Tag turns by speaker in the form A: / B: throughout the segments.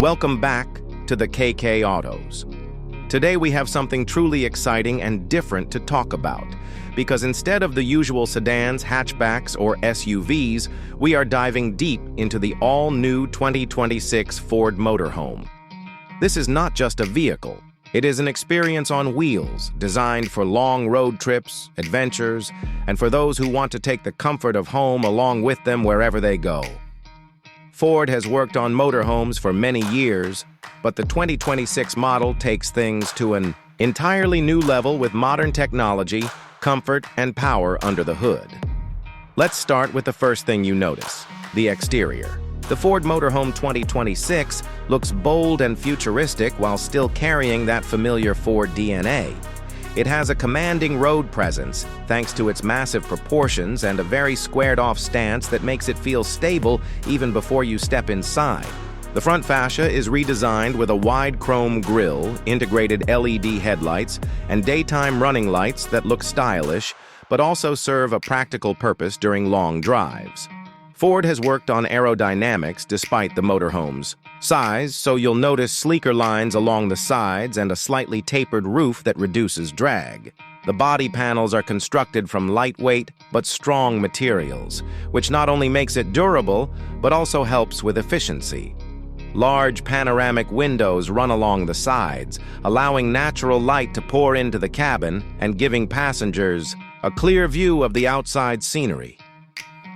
A: Welcome back to the KK Autos. Today we have something truly exciting and different to talk about, because instead of the usual sedans, hatchbacks, or SUVs, we are diving deep into the all-new 2026 Ford Motorhome. This is not just a vehicle. It is an experience on wheels, designed for long road trips, adventures, and for those who want to take the comfort of home along with them wherever they go. Ford has worked on motorhomes for many years, but the 2026 model takes things to an entirely new level with modern technology, comfort, and power under the hood. Let's start with the first thing you notice: the exterior. The Ford Motorhome 2026 looks bold and futuristic while still carrying that familiar Ford DNA. It has a commanding road presence, thanks to its massive proportions and a very squared-off stance that makes it feel stable even before you step inside. The front fascia is redesigned with a wide chrome grille, integrated LED headlights, and daytime running lights that look stylish, but also serve a practical purpose during long drives. Ford has worked on aerodynamics despite the motorhome's size, so you'll notice sleeker lines along the sides and a slightly tapered roof that reduces drag. The body panels are constructed from lightweight but strong materials, which not only makes it durable, but also helps with efficiency. Large panoramic windows run along the sides, allowing natural light to pour into the cabin and giving passengers a clear view of the outside scenery.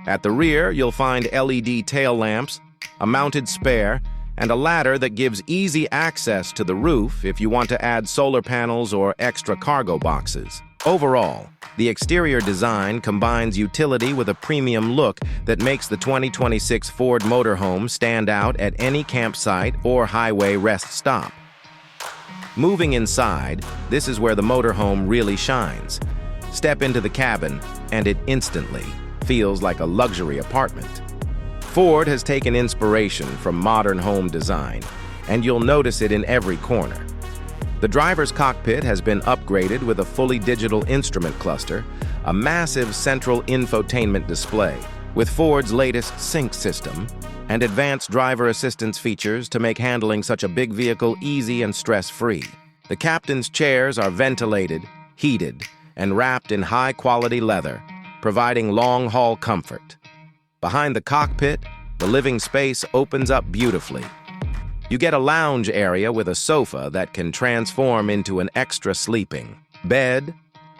A: At the rear, you'll find LED tail lamps, a mounted spare, and a ladder that gives easy access to the roof if you want to add solar panels or extra cargo boxes. Overall, the exterior design combines utility with a premium look that makes the 2026 Ford Motorhome stand out at any campsite or highway rest stop. Moving inside, this is where the motorhome really shines. Step into the cabin, and it instantly feels like a luxury apartment. Ford has taken inspiration from modern home design, and you'll notice it in every corner. The driver's cockpit has been upgraded with a fully digital instrument cluster, a massive central infotainment display, with Ford's latest sync system, and advanced driver assistance features to make handling such a big vehicle easy and stress-free. The captain's chairs are ventilated, heated, and wrapped in high-quality leather, providing long-haul comfort. Behind the cockpit, the living space opens up beautifully. You get a lounge area with a sofa that can transform into an extra sleeping bed,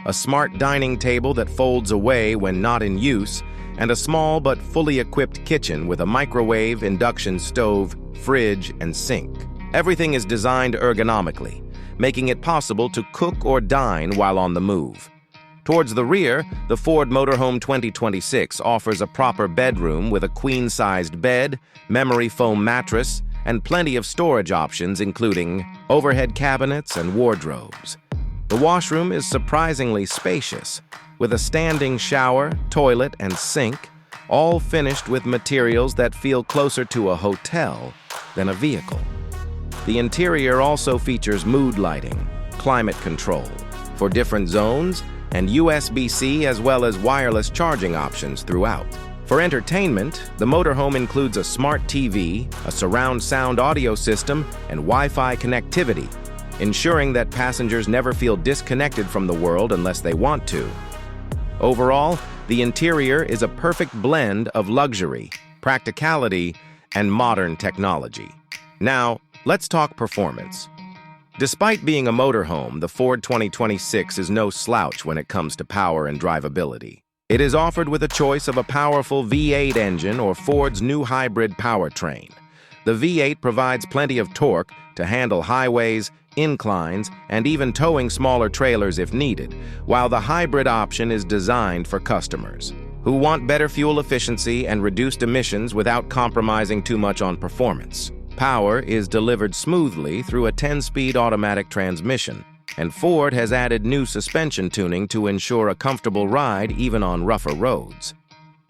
A: a smart dining table that folds away when not in use, and a small but fully equipped kitchen with a microwave, induction stove, fridge, and sink. Everything is designed ergonomically, making it possible to cook or dine while on the move. Towards the rear, the Ford Motorhome 2026 offers a proper bedroom with a queen-sized bed, memory foam mattress, and plenty of storage options including overhead cabinets and wardrobes. The washroom is surprisingly spacious, with a standing shower, toilet, and sink, all finished with materials that feel closer to a hotel than a vehicle. The interior also features mood lighting, climate control for different zones, and USB-C as well as wireless charging options throughout. For entertainment, the motorhome includes a smart TV, a surround sound audio system, and Wi-Fi connectivity, ensuring that passengers never feel disconnected from the world unless they want to. Overall, the interior is a perfect blend of luxury, practicality, and modern technology. Now, let's talk performance. Despite being a motorhome, the Ford 2026 is no slouch when it comes to power and drivability. It is offered with a choice of a powerful V8 engine or Ford's new hybrid powertrain. The V8 provides plenty of torque to handle highways, inclines, and even towing smaller trailers if needed, while the hybrid option is designed for customers who want better fuel efficiency and reduced emissions without compromising too much on performance. Power is delivered smoothly through a 10-speed automatic transmission, and Ford has added new suspension tuning to ensure a comfortable ride even on rougher roads.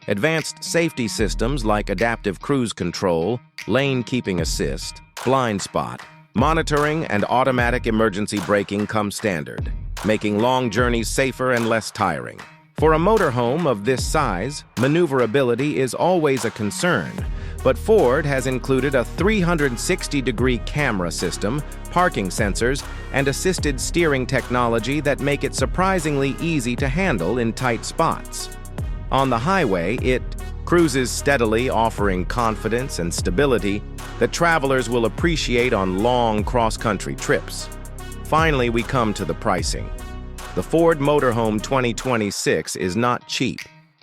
A: Advanced safety systems like adaptive cruise control, lane keeping assist, blind spot, monitoring, and automatic emergency braking come standard, making long journeys safer and less tiring. For a motorhome of this size, maneuverability is always a concern, But Ford has included a 360-degree camera system, parking sensors, and assisted steering technology that make it surprisingly easy to handle in tight spots. On the highway, it cruises steadily, offering confidence and stability that travelers will appreciate on long cross-country trips. Finally, we come to the pricing. The Ford Motorhome 2026 is not cheap,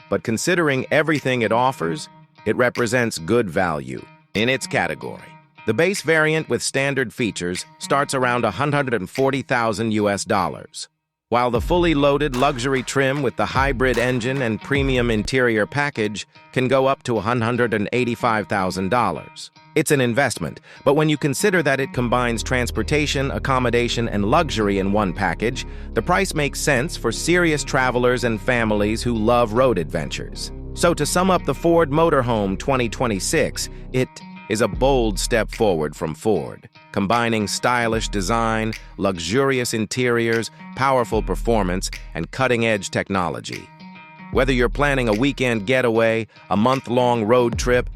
A: but considering everything it offers, it represents good value in its category. The base variant with standard features starts around $140,000, while the fully loaded luxury trim with the hybrid engine and premium interior package can go up to $185,000. It's an investment, but when you consider that it combines transportation, accommodation, and luxury in one package, the price makes sense for serious travelers and families who love road adventures. So to sum up the Ford Motorhome 2026, it is a bold step forward from Ford, combining stylish design, luxurious interiors, powerful performance, and cutting-edge technology. Whether you're planning a weekend getaway, a month-long road trip,